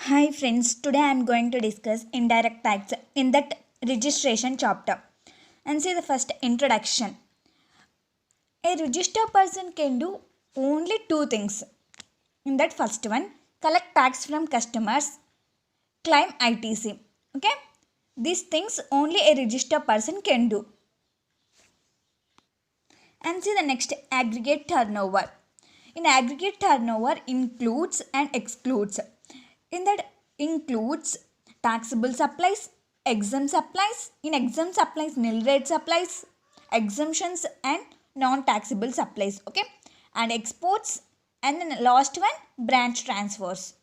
Hi friends, today I am going to discuss indirect tax in that registration chapter. And see the first introduction. A registered person can do only two things. In that first one, collect tax from customers, claim ITC. Okay? These things only a registered person can do. And see the next aggregate turnover. In aggregate turnover includes and excludes. In that includes taxable supplies, exempt supplies. In exempt supplies, nil rate supplies, exemptions and non-taxable supplies. Okay, and exports, and then last one branch transfers.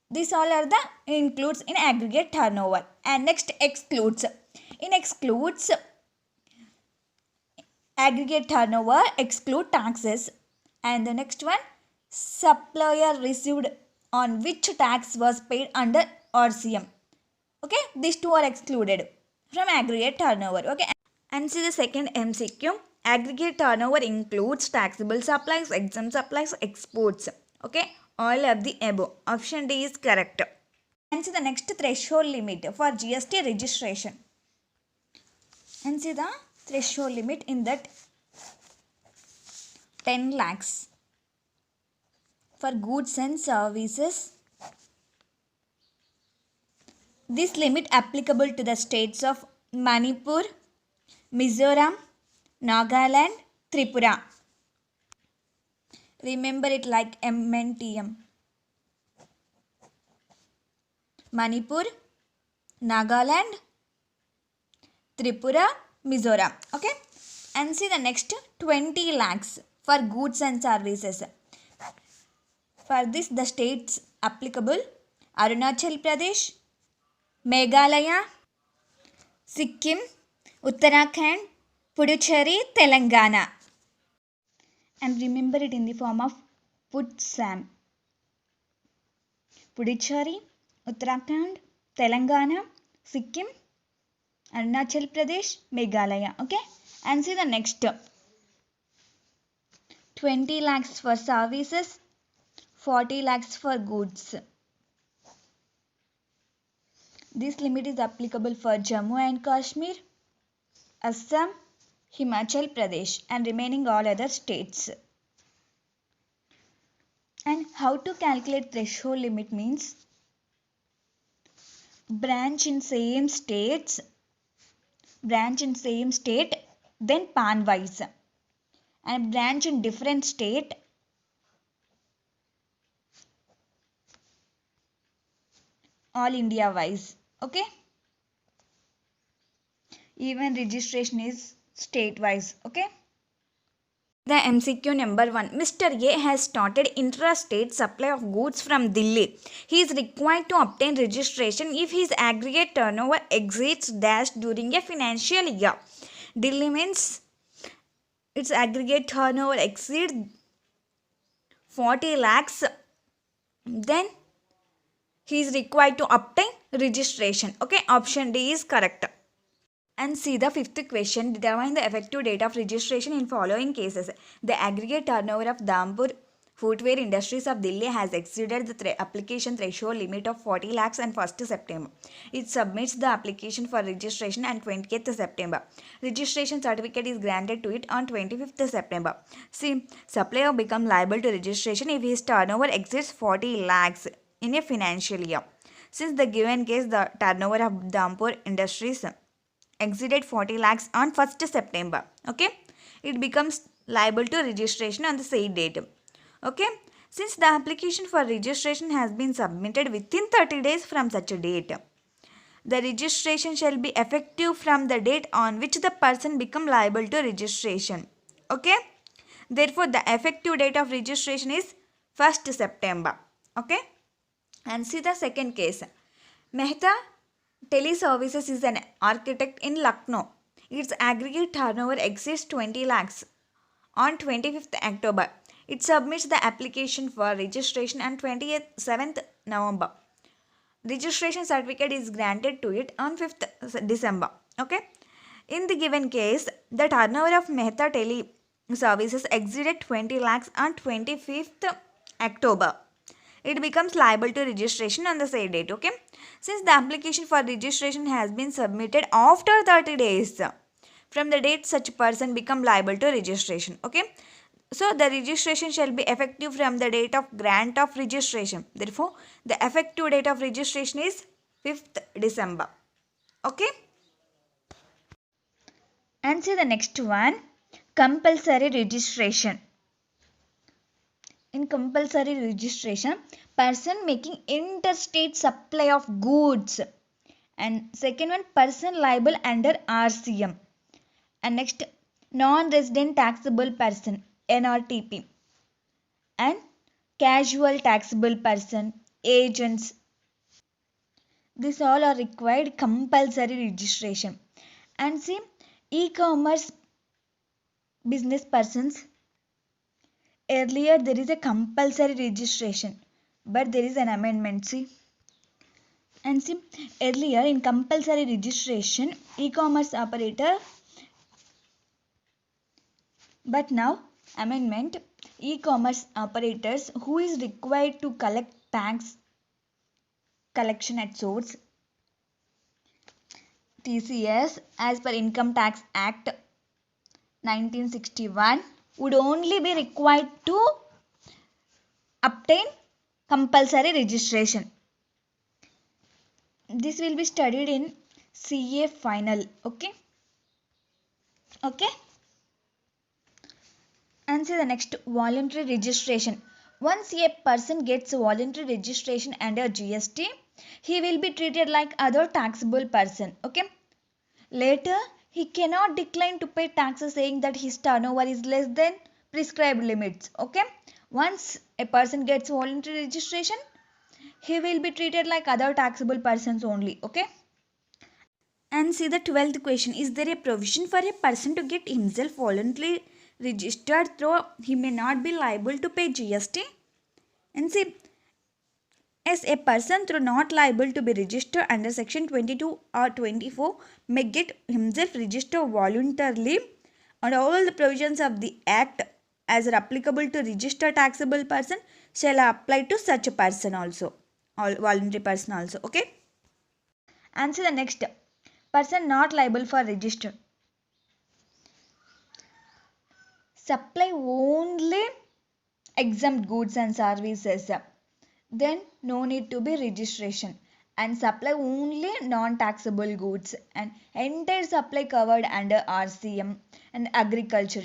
These all are the includes in aggregate turnover. And next excludes. In excludes aggregate turnover exclude taxes, and the next one supplier received on which tax was paid under RCM. Okay, these two are excluded from aggregate turnover. Okay, and see the second MCQ. Aggregate turnover includes taxable supplies, exempt supplies, exports. Okay, all of the above. Option D is correct. And see the next threshold limit for GST registration. And see the threshold limit in that 10 lakhs for goods and services. This limit applicable to the states of Manipur, Mizoram, Nagaland, Tripura. Remember it like MNTM. Manipur, Nagaland, Tripura, Mizoram. Okay. And see the next 20 lakhs for goods and services. For this the states applicable Arunachal Pradesh, Meghalaya, Sikkim, Uttarakhand, Puducherry, Telangana. And remember it in the form of PUTSAM. Puducherry, Uttarakhand, Telangana, Sikkim, Arunachal Pradesh, Meghalaya. Okay. And see the next 20 lakhs for services, 40 lakhs for goods. This limit is applicable for Jammu and Kashmir, Assam, Himachal Pradesh and remaining all other states. And how to calculate threshold limit means branch in same state, then PAN wise, and branch in different state, all India wise. Okay, even registration is state wise. Okay. The MCQ number 1. Mr. A has started intrastate supply of goods from Delhi. He is required to obtain registration if his aggregate turnover exceeds dash during a financial year. Delhi means its aggregate turnover exceeds 40 lakhs. Then he is required to obtain registration. Okay, option D is correct. And see the fifth question. Determine the effective date of registration in following cases. The aggregate turnover of Dhampur Footwear Industries of Delhi has exceeded the application threshold limit of 40 lakhs on 1st September. It submits the application for registration on 20th September. Registration certificate is granted to it on 25th September. See, supplier become liable to registration if his turnover exceeds 40 lakhs in a financial year. Since the given case, the turnover of Dhampur Industries exceeded 40 lakhs on 1st September. Okay, it becomes liable to registration on the same date. Okay, since the application for registration has been submitted within 30 days from such a date, the registration shall be effective from the date on which the person become liable to registration. Okay, therefore the effective date of registration is 1st September. Okay, and see the second case. Mehta Teleservices is an architect in Lucknow. Its aggregate turnover exceeds 20 lakhs. On 25th October, it submits the application for registration on 27th November. Registration certificate is granted to it on 5th December. Okay. In the given case, the turnover of Mehta Teleservices exceeded 20 lakhs on 25th October. it becomes liable to registration on the said date. Okay, since the application for registration has been submitted after 30 days from the date such person become liable to registration. Okay, so the registration shall be effective from the date of grant of registration. Therefore, the effective date of registration is 5th December. Okay. And see the next one, compulsory registration. In compulsory registration, person making interstate supply of goods. And second one, person liable under RCM. And next, non-resident taxable person, NRTP. And casual taxable person, agents. These all are required compulsory registration. And see, e-commerce business persons, earlier there is a compulsory registration, but there is an amendment. See, and see, earlier in compulsory registration, e-commerce operator, but now amendment, e-commerce operators who is required to collect tax collection at source, TCS, as per Income Tax Act 1961, would only be required to obtain compulsory registration. This will be studied in CA final. Okay. And see the next, voluntary registration. Once a person gets voluntary registration under GST, he will be treated like other taxable person. Okay. Later, he cannot decline to pay taxes saying that his turnover is less than prescribed limits. Okay. Once a person gets voluntary registration, he will be treated like other taxable persons only. Okay. And see the 12th question. Is there a provision for a person to get himself voluntarily registered though he may not be liable to pay GST? And see, as a person through not liable to be registered under section 22 or 24 may get himself registered voluntarily, and all the provisions of the act as are applicable to registered taxable person shall apply to such a person also, all voluntary person also. Okay. Answer the next, person not liable for register. Supply only exempt goods and services, then no need to be registration. And supply only non-taxable goods and entire supply covered under RCM and agriculture.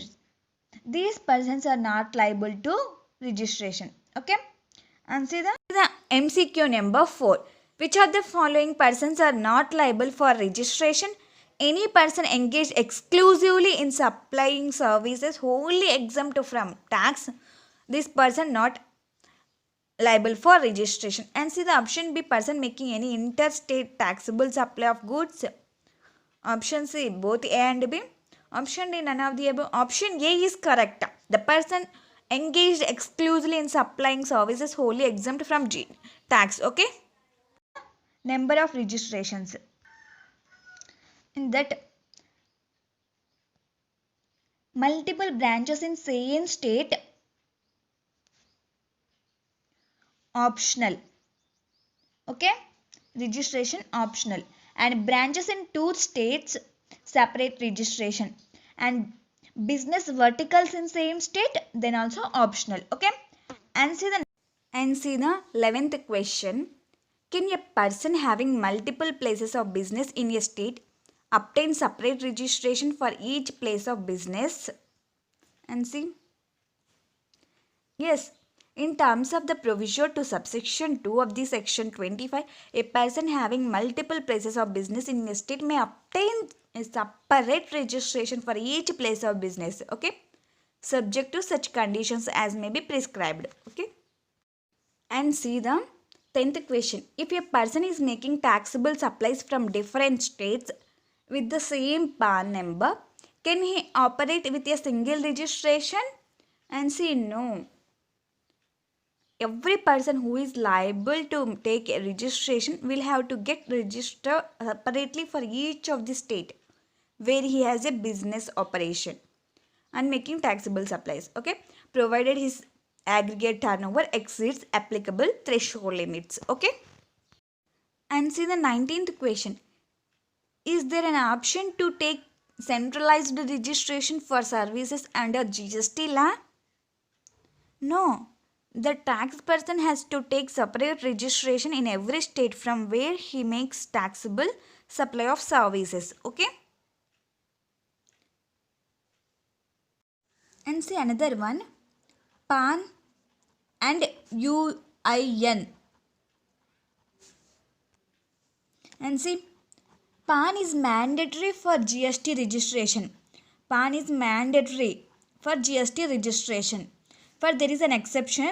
These persons are not liable to registration. Okay. And see the MCQ number 4. Which of the following persons are not liable for registration? Any person engaged exclusively in supplying services wholly exempt from tax, this person not liable for registration. And see the option B, person making any interstate taxable supply of goods. Option C, both A and B. Option D, none of the above. Option A is correct. The person engaged exclusively in supplying services wholly exempt from tax. Okay. Number of registrations. In that, multiple branches in same state, optional. Okay. Registration optional. And branches in 2 states, separate registration. And business verticals in same state, then also optional. Okay. And see the 11th question. Can a person having multiple places of business in a state obtain separate registration for each place of business? And see, yes, in terms of the provision to subsection 2 of the section 25, a person having multiple places of business in a state may obtain a separate registration for each place of business. Okay, subject to such conditions as may be prescribed. Okay. And see the 10th question. If a person is making taxable supplies from different states with the same PAN number, can he operate with a single registration? And see, no. Every person who is liable to take a registration will have to get registered separately for each of the state where he has a business operation and making taxable supplies. Okay, provided his aggregate turnover exceeds applicable threshold limits. Okay. And see the 19th question. Is there an option to take centralized registration for services under GST law? No. The tax person has to take separate registration in every state from where he makes taxable supply of services. Okay. And see another one. PAN and UIN. And see, PAN is mandatory for GST registration. PAN is mandatory for GST registration. For there is an exception.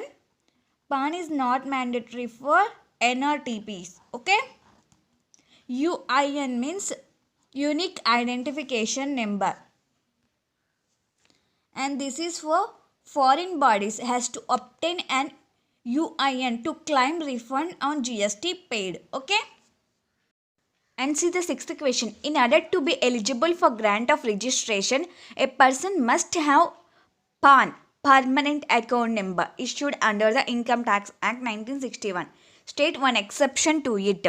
PAN is not mandatory for NRTPs. Okay. UIN means unique identification number. And this is for foreign bodies has to obtain an UIN to claim refund on GST paid. Okay. And see the sixth question. In order to be eligible for grant of registration, a person must have PAN, permanent account number, issued under the Income Tax Act 1961. State one exception to it.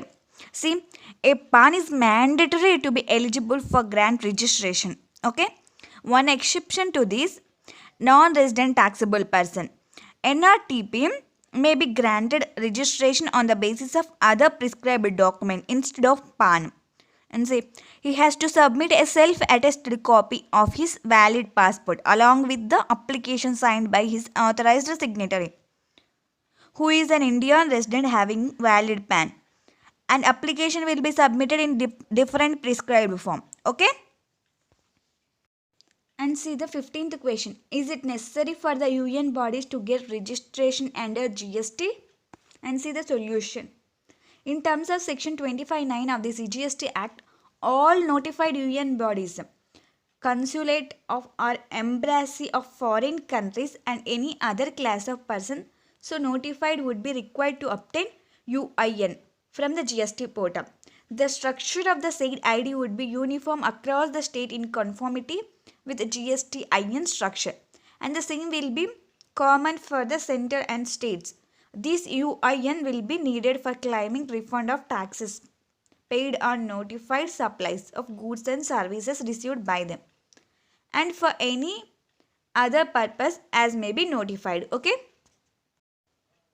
See, a PAN is mandatory to be eligible for grant registration. Okay. One exception to this, non-resident taxable person. NRTP may be granted registration on the basis of other prescribed document instead of PAN. And say he has to submit a self-attested copy of his valid passport along with the application signed by his authorized signatory, who is an Indian resident having valid PAN. An application will be submitted in different prescribed form. Okay. And see the 15th question. Is it necessary for the union bodies to get registration under GST? And see the solution. In terms of section 25(9) of the CGST Act, all notified union bodies, consulate of or embassy of foreign countries and any other class of person so notified would be required to obtain UIN from the GST portal. The structure of the said ID would be uniform across the state in conformity with the GST IN structure, and the same will be common for the center and states. This UIN will be needed for claiming refund of taxes paid on notified supplies of goods and services received by them, and for any other purpose as may be notified. Okay.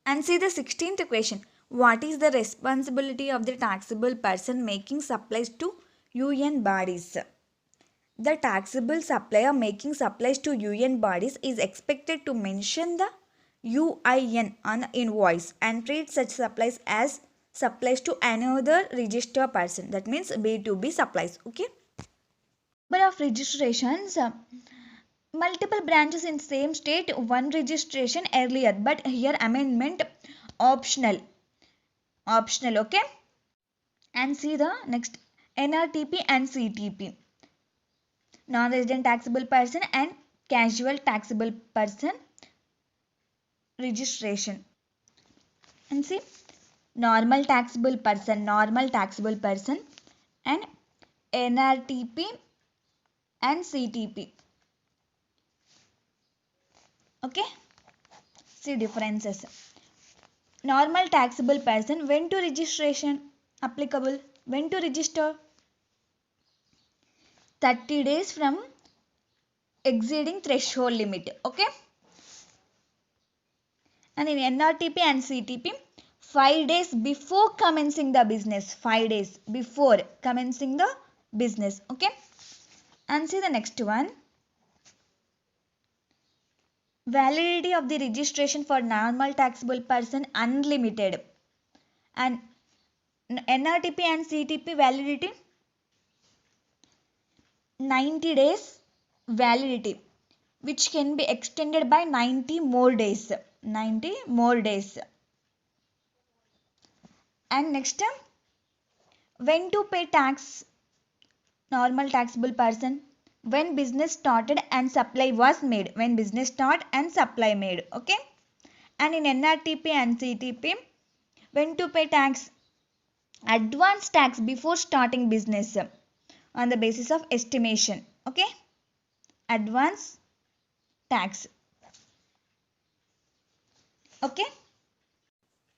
And see the 16th question. What is the responsibility of the taxable person making supplies to UN bodies? The taxable supplier making supplies to UN bodies is expected to mention the UIN on the invoice and treat such supplies as supplies to another registered person. That means B2B supplies. Okay. Number of registrations. Multiple branches in same state, one registration earlier, but here amendment optional. Okay. And see the next, NRTP and CTP. Non-resident taxable person and casual taxable person registration. And see, normal taxable person and NRTP and CTP. Okay. See differences. Normal taxable person, when to registration applicable, when to register, 30 days from exceeding threshold limit. Okay. And in NRTP and CTP, 5 days before commencing the business. 5 days before commencing the business. Okay. And see the next one. Validity of the registration for normal taxable person unlimited. And NRTP and CTP validity 90 days validity, which can be extended by 90 more days. 90 more days. And next, when to pay tax, normal taxable person, when business started and supply was made. When business start and supply made. Okay. And in NRTP and CTP, when to pay tax, advance tax before starting business on the basis of estimation. Okay. Advance tax. Okay.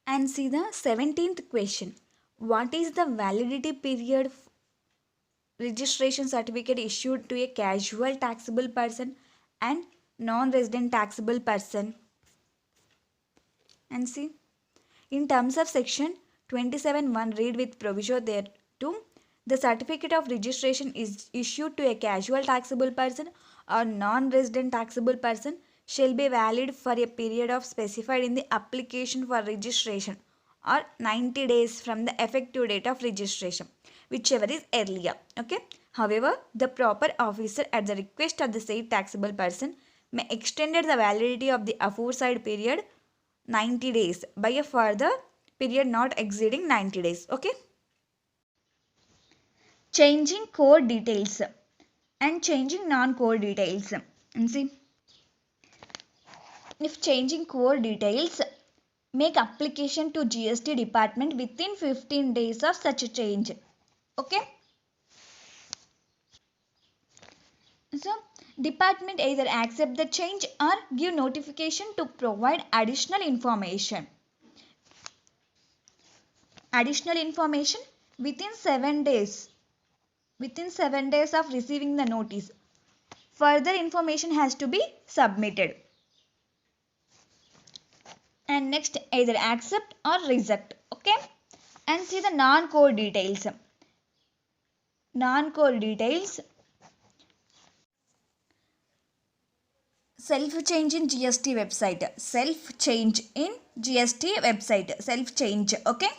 And see the 17th question. What is the validity period registration certificate issued to a casual taxable person and non-resident taxable person? And see, in terms of section 27(1), read with proviso thereto, the certificate of registration is issued to a casual taxable person or non-resident taxable person shall be valid for a period of specified in the application for registration or 90 days from the effective date of registration, whichever is earlier. Okay. However, the proper officer at the request of the said taxable person may extend the validity of the aforesaid period 90 days by a further period not exceeding 90 days. Okay. Changing core details and changing non-core details. And see, if changing core details, make application to GST department within 15 days of such a change. Okay. So, department either accept the change or give notification to provide additional information. Additional information within 7 days. Within 7 days of receiving the notice, further information has to be submitted. And next, either accept or reject. Okay. And see the non-core details. Non-core details. Self-change in GST website. Self-change in GST website. Self-change. Okay.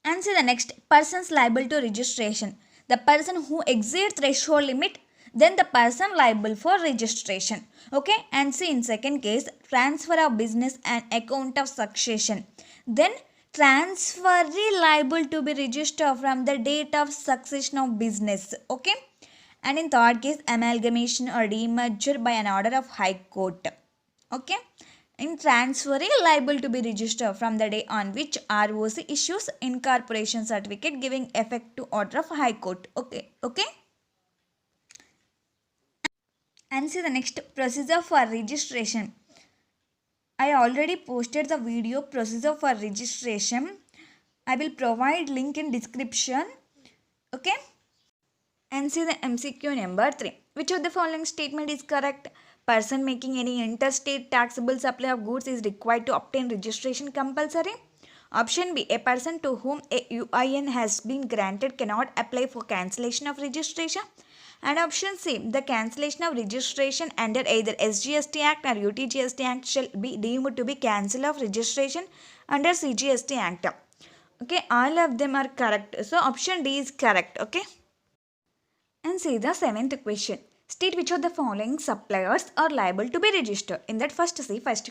And see the next, persons liable to registration. The person who exceeds threshold limit, then the person liable for registration. Okay. And see in second case, transfer of business and account of succession. Then transferee liable to be registered from the date of succession of business. Okay. And in third case, amalgamation or demerger by an order of High Court. Okay. In transferee liable to be registered from the day on which ROC issues incorporation certificate giving effect to order of High Court. Okay. Okay. And see the next, procedure for registration. I already posted the video procedure for registration. I will provide link in description. Okay. And see the MCQ number 3. Which of the following statement is correct? Person making any interstate taxable supply of goods is required to obtain registration compulsory. Option B. A person to whom a UIN has been granted cannot apply for cancellation of registration. And option C. The cancellation of registration under either SGST Act or UTGST Act shall be deemed to be cancel of registration under CGST Act. Okay, all of them are correct. So option D is correct. Okay. And see the 7th question. State which of the following suppliers are liable to be registered. In that first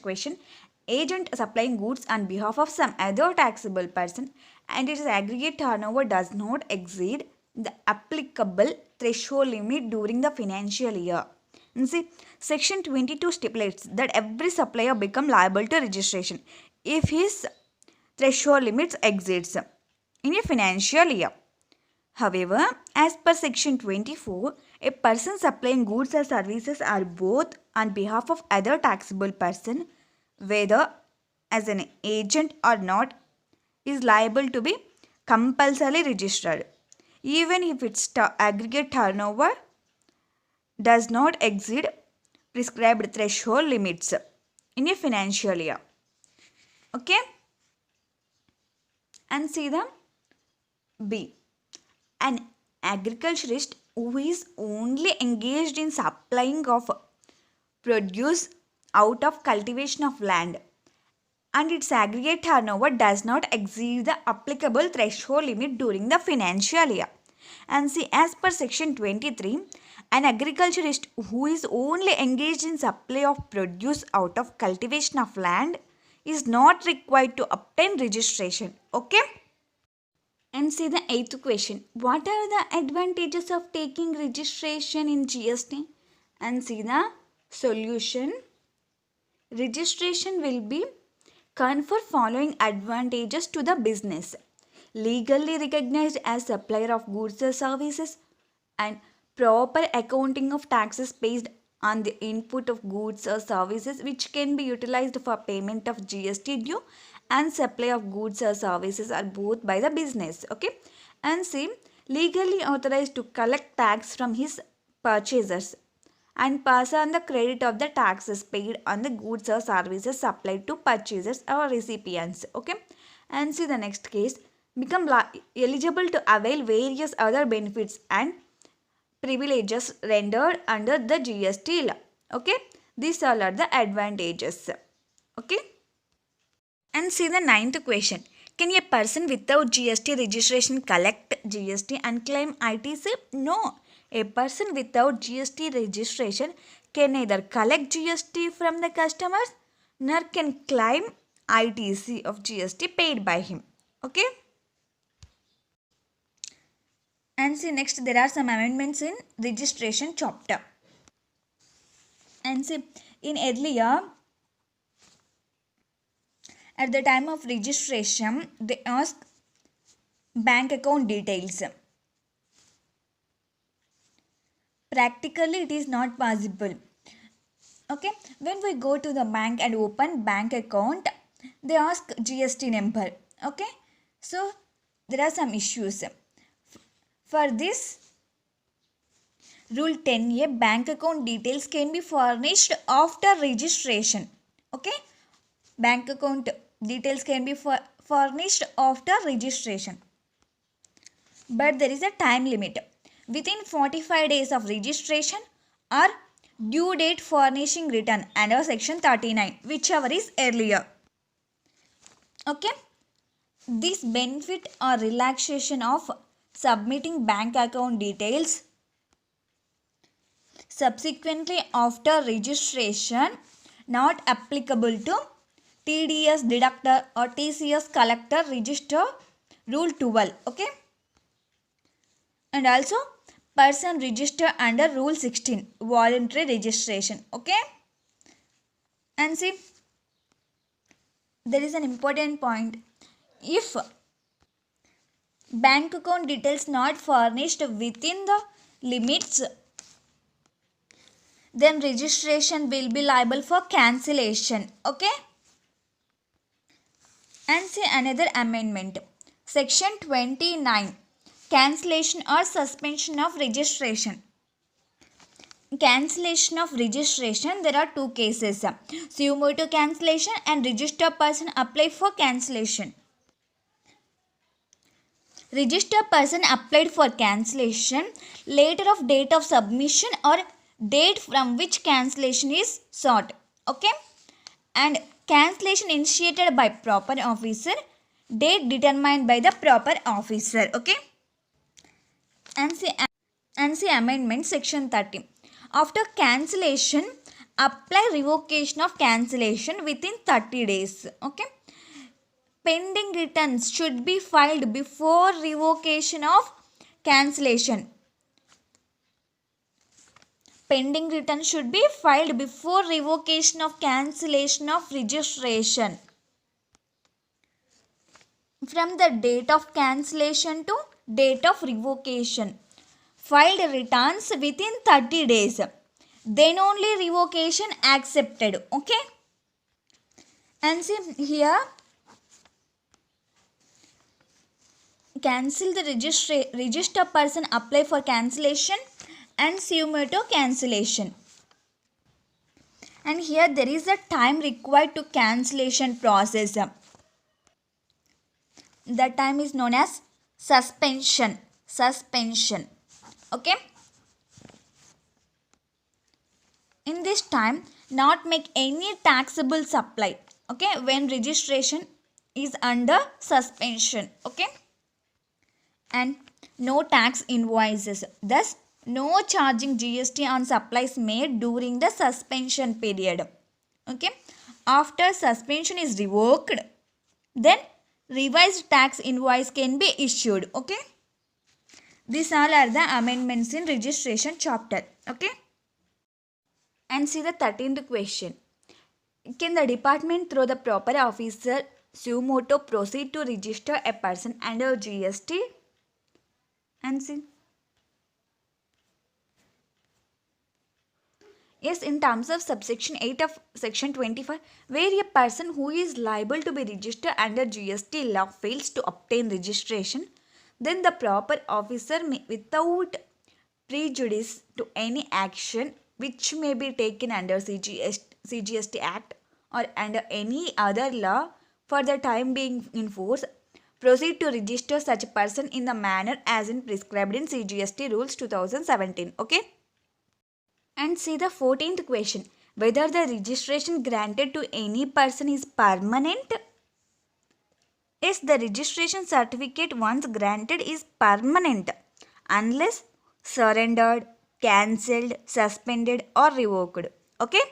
question, agent supplying goods on behalf of some other taxable person and its aggregate turnover does not exceed the applicable threshold limit during the financial year. And see, section 22 stipulates that every supplier become liable to registration if his threshold limits exceeds in a financial year. However, as per section 24, a person supplying goods or services are both on behalf of other taxable person, whether as an agent or not, is liable to be compulsorily registered, even if its aggregate turnover does not exceed prescribed threshold limits in a financial year. Okay? And see the B. An agriculturist who is only engaged in supplying of produce out of cultivation of land and its aggregate turnover does not exceed the applicable threshold limit during the financial year. And see, as per section 23, an agriculturist who is only engaged in supply of produce out of cultivation of land is not required to obtain registration. Okay? And see the 8th question. What are the advantages of taking registration in GST? And see the solution. Registration will be confer following advantages to the business. Legally recognized as supplier of goods or services and proper accounting of taxes paid on the input of goods or services which can be utilized for payment of GST due and supply of goods or services are both by the business. Okay, and C, legally authorized to collect tax from his purchasers and pass on the credit of the taxes paid on the goods or services supplied to purchasers or recipients. Okay, and see the next case, become eligible to avail various other benefits and privileges rendered under the GST law. Okay, these all are the advantages. Okay, and see the ninth question. Can a person without GST registration collect GST and claim ITC? No. A person without GST registration can neither collect GST from the customers nor can claim ITC of GST paid by him. Okay. And see next there are some amendments in registration chapter. And see in earlier at the time of registration they ask bank account details. Practically it is not possible. Okay, when we go to the bank and open bank account they ask GST number. Okay, so there are some issues. For this rule 10A, bank account details can be furnished after registration. Okay, bank account details can be furnished after registration, but there is a time limit within 45 days of registration or due date furnishing return under section 39, whichever is earlier. Okay, this benefit or relaxation of submitting bank account details subsequently after registration not applicable to TDS deductor or TCS collector register rule 12. Okay, and also person register under rule 16 voluntary registration. Okay, and see there is an important point. If bank account details not furnished within the limits, then registration will be liable for cancellation. Okay, and see another amendment, section 29, cancellation or suspension of registration. Cancellation of registration, there are two cases, suo motu cancellation and registered person apply for cancellation. Registered person applied for cancellation later of date of submission or date from which cancellation is sought. Okay, and cancellation initiated by proper officer, date determined by the proper officer. Okay, and see amendment section 30. After cancellation, apply revocation of cancellation within 30 days. Okay, pending returns should be filed before revocation of cancellation. Pending return should be filed before revocation of cancellation of registration. From the date of cancellation to date of revocation, filed returns within 30 days. Then only revocation accepted. Okay, and see here, cancel the register person apply for cancellation and suo motu cancellation. And here there is a time required to cancellation process. That time is known as suspension. Okay, in this time not make any taxable supply. Okay, when registration is under suspension. Okay, and no tax invoices, thus no charging GST on supplies made during the suspension period. Okay, after suspension is revoked, then revised tax invoice can be issued. Okay, these all are the amendments in registration chapter. Okay, and see the 13th question. Can the department through the proper officer suo motu proceed to register a person under GST? And see, Yes, in terms of subsection 8 of section 25, where a person who is liable to be registered under GST law fails to obtain registration, then the proper officer may, without prejudice to any action which may be taken under CGST Act or under any other law for the time being in force, proceed to register such a person in the manner as in prescribed in CGST Rules 2017. Okay? And see the 14th question. Whether the registration granted to any person is permanent? Yes, the registration certificate once granted is permanent unless surrendered, cancelled, suspended or revoked. Okay?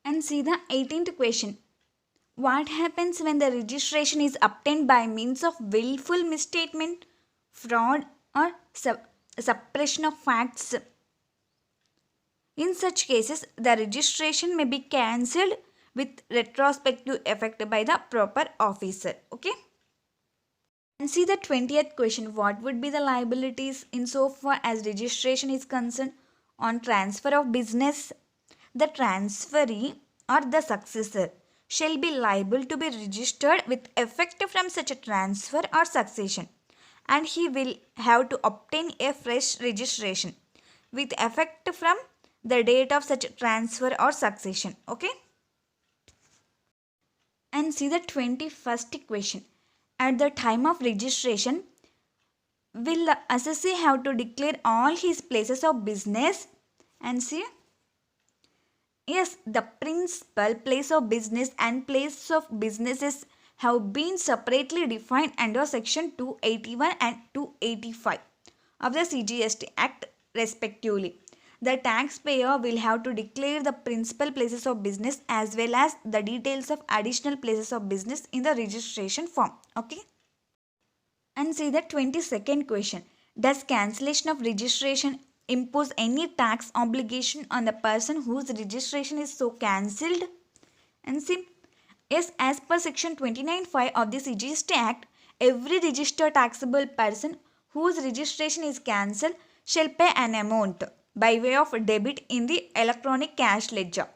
And see the 18th question. What happens when the registration is obtained by means of willful misstatement, fraud or suppression of facts? In such cases, the registration may be cancelled with retrospective effect by the proper officer. Okay? And see the 20th question. What would be the liabilities insofar as registration is concerned on transfer of business? The transferee or the successor shall be liable to be registered with effect from such a transfer or succession, and he will have to obtain a fresh registration with effect from the date of such transfer or succession. Okay? And see the 21st question. At the time of registration, will the assessee have to declare all his places of business? And see, yes, the principal place of business and place of businesses have been separately defined under section 281 and 285 of the CGST Act respectively. The taxpayer will have to declare the principal places of business as well as the details of additional places of business in the registration form. Okay? And see the 22nd question. Does cancellation of registration impose any tax obligation on the person whose registration is so cancelled? And see, yes, as per section 29(5) of the CGST Act, every registered taxable person whose registration is cancelled shall pay an amount by way of debit in the electronic cash ledger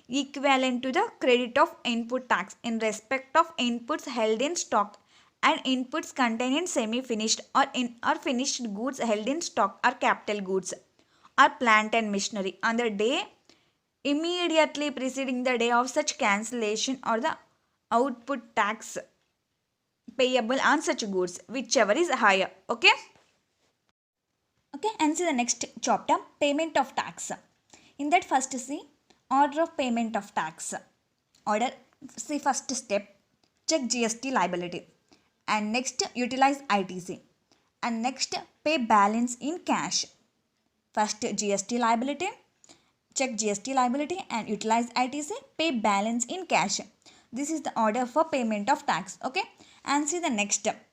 equivalent to the credit of input tax in respect of inputs held in stock and inputs contained in semi-finished or finished goods held in stock or capital goods or plant and machinery on the day immediately preceding the day of such cancellation or the output tax payable on such goods, whichever is higher. Okay? Okay, and see the next chapter, payment of tax. In that first see order of payment of tax. Order, see first step, check GST liability. And next utilize ITC. And next pay balance in cash. First GST liability, check GST liability and utilize ITC, pay balance in cash. This is the order for payment of tax. Okay, and see the next step.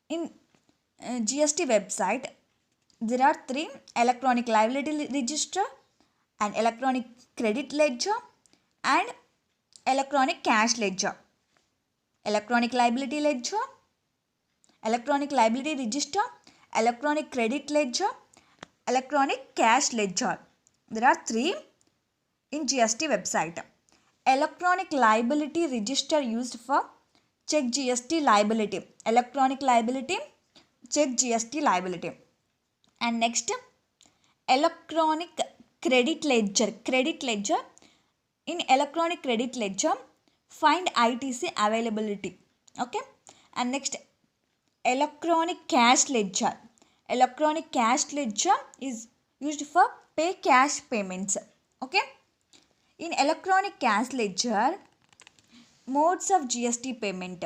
In GST website, there are three: electronic liability register, and electronic credit ledger, and electronic cash ledger. Electronic liability ledger, electronic liability register, electronic credit ledger, electronic cash ledger. There are three in GST website. Electronic liability register used for check GST liability. Electronic liability, check GST liability. And next, electronic credit ledger. Credit ledger. In electronic credit ledger, find ITC availability. Okay. And next, electronic cash ledger. Electronic cash ledger is used for pay cash payments. Okay. In electronic cash ledger, modes of GST payment.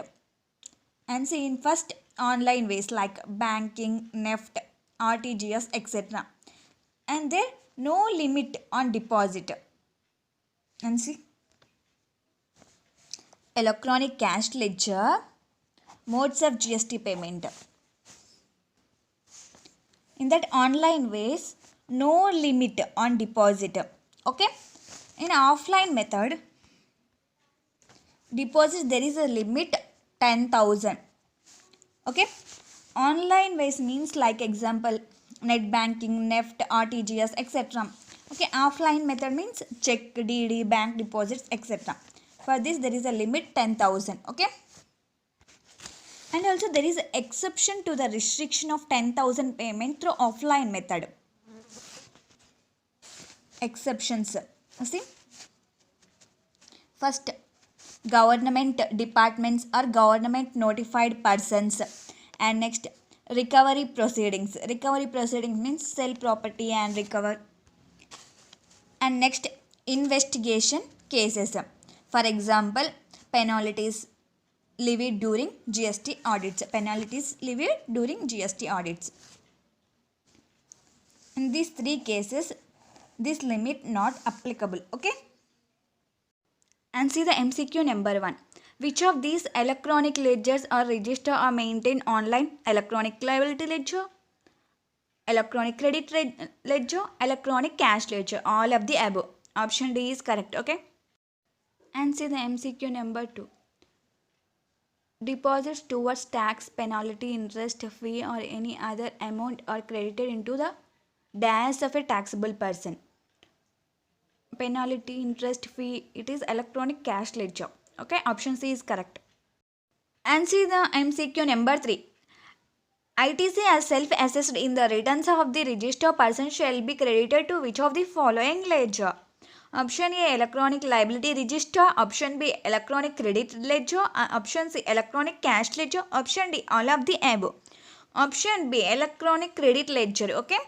And see in first, online ways like banking, NEFT, RTGS, etc. And there no limit on deposit. And see electronic cash ledger, modes of GST payment. In that online ways, no limit on deposit. Okay. In offline method, deposit there is a limit 10,000. Okay. Online ways means like example net banking, NEFT, RTGS, etc. Okay, offline method means check, DD, bank deposits, etc. For this there is a limit 10,000. Okay, and also there is an exception to the restriction of 10,000 payment through offline method. Exceptions, see, first, government departments or government notified persons, and next, recovery proceedings. Recovery proceedings means sell property and recover. And next, investigation cases, for example, penalties levied during GST audits. Penalties levied during GST audits. In these three cases, this limit not applicable. Okay, and see the MCQ number 1. Which of these electronic ledgers or register are maintained online? Electronic liability ledger, electronic credit ledger, electronic cash ledger. All of the above. Option D is correct. Okay, and see the MCQ number 2. Deposits towards tax, penalty, interest, fee or any other amount are credited into the dash of a taxable person. Penalty, interest, fee, it is electronic cash ledger. Okay, option C is correct. And see the MCQ number 3. ITC as self-assessed in the returns of the registered person shall be credited to which of the following ledger? Option A, electronic liability register. Option B, electronic credit ledger. Option C, electronic cash ledger. Option D, all of the above. Option B, electronic credit ledger. Okay,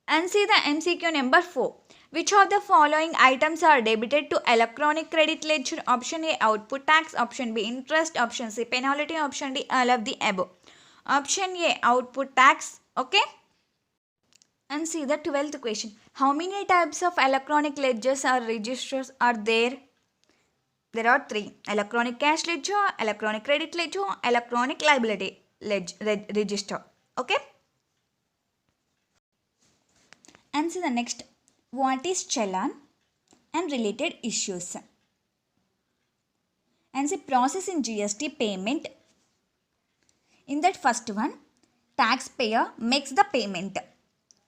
and see the MCQ number 4. Which of the following items are debited to electronic credit ledger? Option A, output tax. Option B, interest. Option C, penalty. Option D, all of the above. Option A, output tax. Okay, and see the 12th question. How many types of electronic ledgers or registers are there? There are 3. Electronic cash ledger, electronic credit ledger, electronic liability register. Okay, and see the next. What is challan and related issues? And see, process in GST payment. In that first one, taxpayer makes the payment.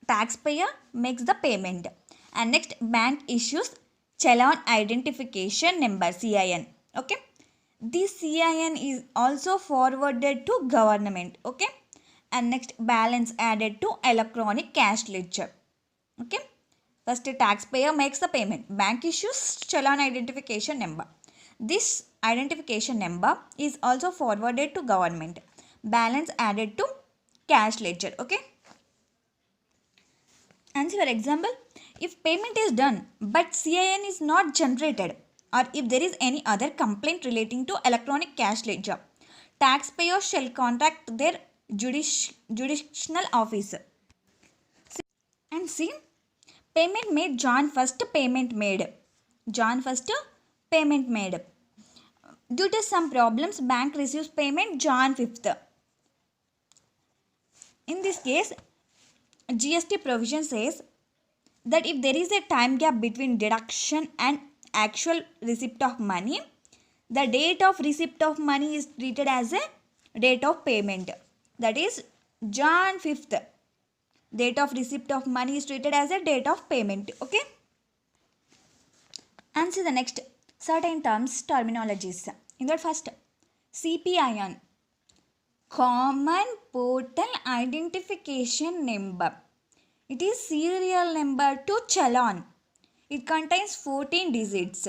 Taxpayer makes the payment. And next, bank issues challan identification number, CIN. Okay, this CIN is also forwarded to government. Okay, and next, balance added to electronic cash ledger. Okay, first, taxpayer makes the payment. Bank issues challan identification number. This identification number is also forwarded to government. Balance added to cash ledger. Okay, and for example, if payment is done but CIN is not generated, or if there is any other complaint relating to electronic cash ledger, taxpayer shall contact their jurisdictional officer. And see, payment made John 1st, payment made. John 1st, payment made. Due to some problems, bank receives payment John 5th. In this case, GST provision says that if there is a time gap between deduction and actual receipt of money, the date of receipt of money is treated as a date of payment. That is John 5th. Date of receipt of money is treated as a date of payment. Okay, and see the next, certain terms, terminologies. In that first, CPIN, Common Portal Identification Number. It is serial number to challan. It contains 14 digits.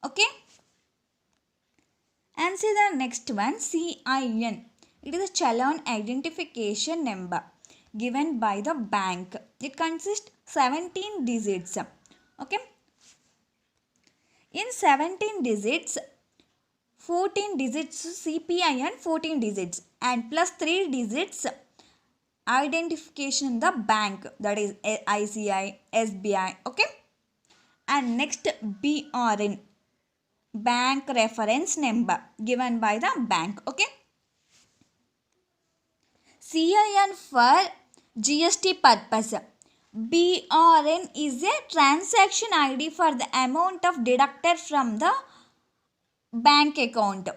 Okay, and see the next one, CIN. It is a challan identification number given by the bank. It consists 17 digits. Okay, in 17 digits, 14 digits CPIN, 14 digits, and plus 3 digits identification the bank, that is ICI, SBI. Okay, and next, BRN, bank reference number given by the bank. Okay, CIN for GST purpose. BRN is a transaction ID for the amount of deducted from the bank account.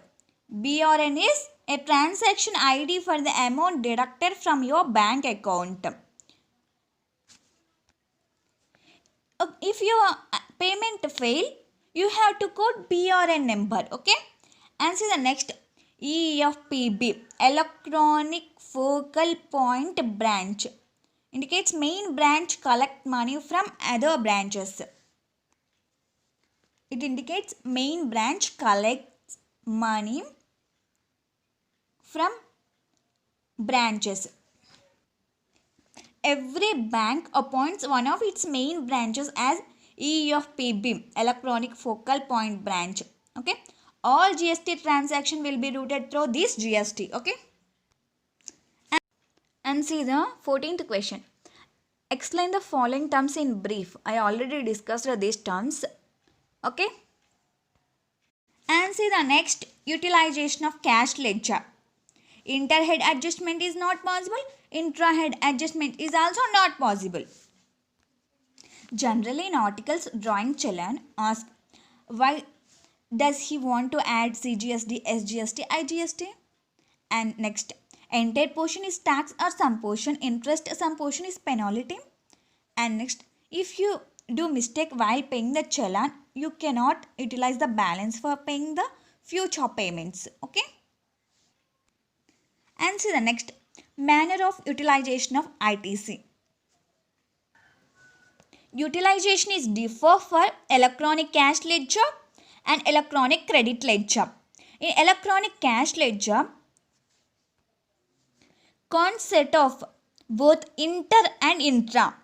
BRN is a transaction ID for the amount deducted from your bank account. If your payment fail, you have to quote BRN number, okay? And see the next, EFPB, electronic focal point branch, indicates main branch collect money from other branches. It indicates main branch collects money from branches. Every bank appoints one of its main branches as EFPB, electronic focal point branch. Okay, all GST transaction will be routed through this GST. Okay, and see the 14th question. Explain the following terms in brief. I already discussed these terms. Okay, and see the next, utilization of cash ledger. Interhead adjustment is not possible. Intrahead adjustment is also not possible. Generally in articles, drawing challan ask why does he want to add CGST, SGST, IGST? And next, entire portion is tax or some portion interest, some portion is penalty. And next, if you do mistake while paying the challan, you cannot utilize the balance for paying the future payments. Okay. And see the next, manner of utilization of ITC. Utilization is differ for electronic cash ledger and electronic credit ledger. In electronic cash ledger, concept of both inter and intra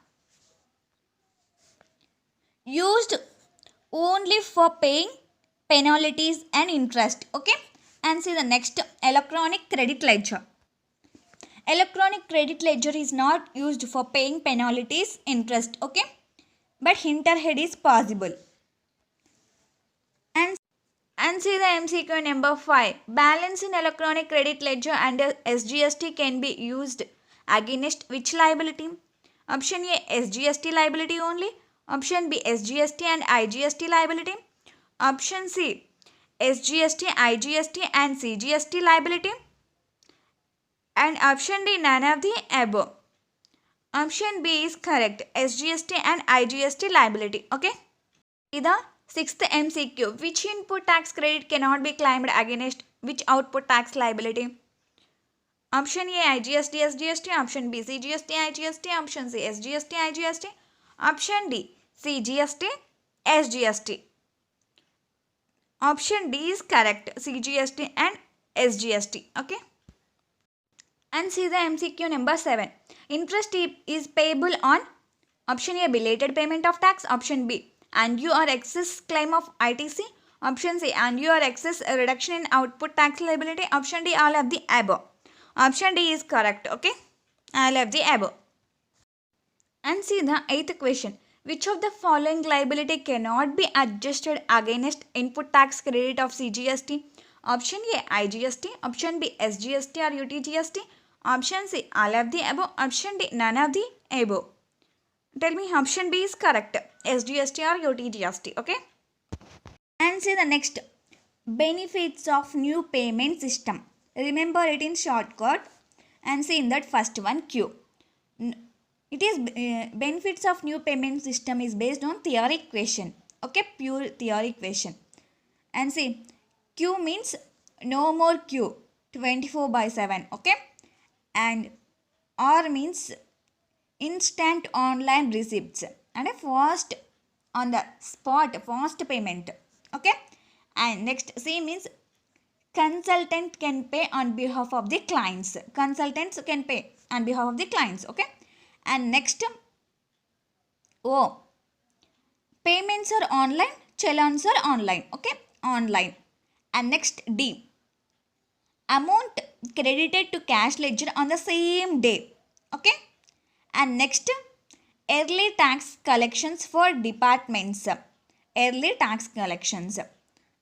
used only for paying penalties and interest. Okay, and see the next, electronic credit ledger. Electronic credit ledger is not used for paying penalties, interest. Okay, but interhead is possible. And see the MCQ number 5. Balance in electronic credit ledger under SGST can be used against which liability? Option A, SGST liability only. Option B, SGST and IGST liability. Option C, SGST, IGST and CGST liability. And option D, none of the above. Option B is correct. SGST and IGST liability. Okay. The 6th MCQ. Which input tax credit cannot be claimed against which output tax liability? Option A, IGST, SGST. Option B, CGST, IGST. Option C, SGST, IGST. Option D, CGST, SGST. Option D is correct. CGST and SGST. Okay. And see the MCQ number 7. Interest is payable on option A, belated payment of tax. Option B, undue or excess claim of ITC. Option C, undue or excess reduction in output tax liability. Option D, all of the above. Option D is correct. Okay, all of the above. And see the 8th question. Which of the following liability cannot be adjusted against input tax credit of CGST? Option A, IGST. Option B, SGST or UTGST. Option C, all of the above. Option D, none of the above. Tell me, option B is correct. SGST or UTGST. Okay. And see the next, benefits of new payment system. Remember it in shortcut. And see in that first one, Q. It is benefits of new payment system is based on theory question. Okay, pure theory question. And see, Q means no more queue, 24/7. Okay. And R means instant online receipts and a fast on the spot fast payment. Okay. And next, C means consultant can pay on behalf of the clients. Consultants can pay on behalf of the clients. Okay. And next, O, payments are online, challans are online. Okay, online. And next, D, amount credited to cash ledger on the same day. Okay. And next, early tax collections for departments. Early tax collections.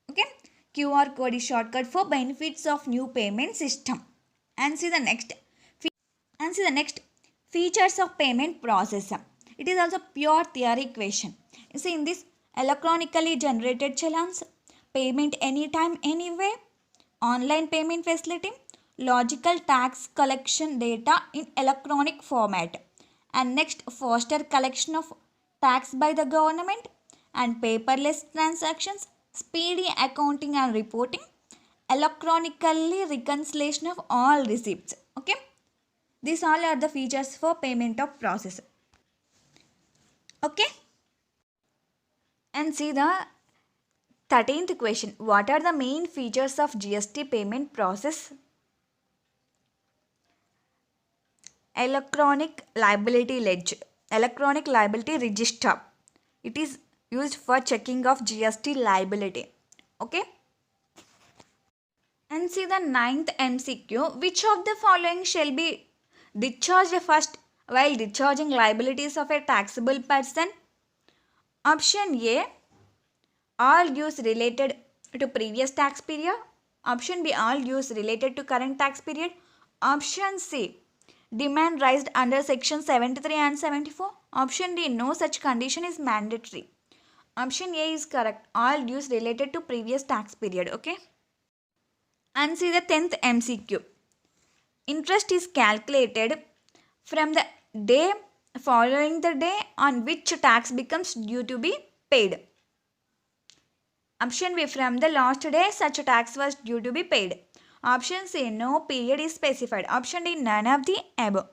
Okay. QR code is shortcut for benefits of new payment system. And see the next. Features of payment process. It is also pure theory question. You see in this, electronically generated challans, payment anytime, anywhere, online payment facility, logical tax collection data in electronic format, and next faster collection of tax by the government, and paperless transactions, speedy accounting and reporting, electronically reconciliation of all receipts. Okay, these all are the features for payment of process. Okay, and see the 13th question. What are the main features of GST payment process? Electronic liability ledger, electronic liability register. It is used for checking of GST liability. Okay. And see the 9th MCQ. Which of the following shall be discharged first while discharging liabilities of a taxable person? Option A, all dues related to previous tax period. Option B, all dues related to current tax period. Option C, demand raised under section 73 and 74. Option D, no such condition is mandatory. Option A is correct, all dues related to previous tax period. Okay. And see the 10th MCQ. Interest is calculated from the day following the day on which tax becomes due to be paid. Option B, from the last day such a tax was due to be paid. Option C, no period is specified. Option D, none of the above.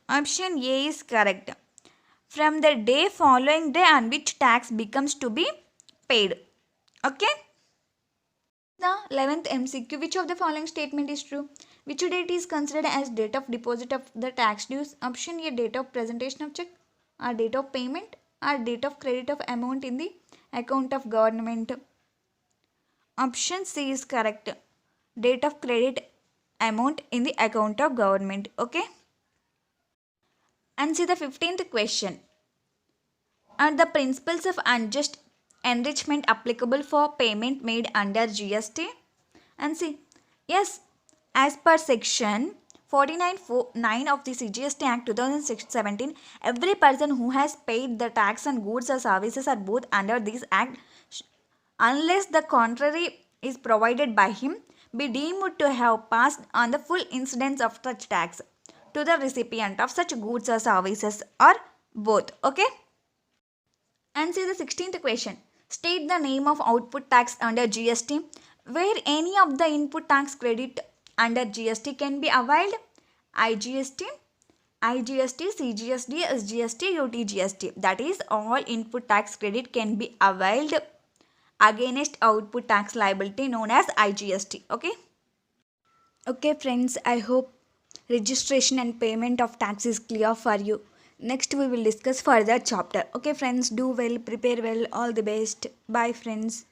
Option A is correct, from the day following day on which tax becomes to be paid. Okay. The 11th MCQ. Which of the following statement is true? Which date is considered as date of deposit of the tax dues? Option A, date of presentation of check, or date of payment, or date of credit of amount in the account of government. Option C is correct, date of credit amount in the account of government. Okay. And see the 15th question. Are the principles of unjust enrichment applicable for payment made under GST? And see, yes, as per section 49(9) of the CGST Act 2017, every person who has paid the tax on goods or services are both under this act, unless the contrary is provided by him, be deemed to have passed on the full incidence of such tax to the recipient of such goods or services, or both. Okay. And see the 16th question. State the name of output tax under GST where any of the input tax credit under GST can be availed. IGST, IGST, CGST, SGST, UTGST. That is, all input tax credit can be availed against output tax liability known as IGST. Okay. Okay friends, I hope registration and payment of tax is clear for you. Next we will discuss further chapter. Okay friends, do well, prepare well, all the best. Bye friends.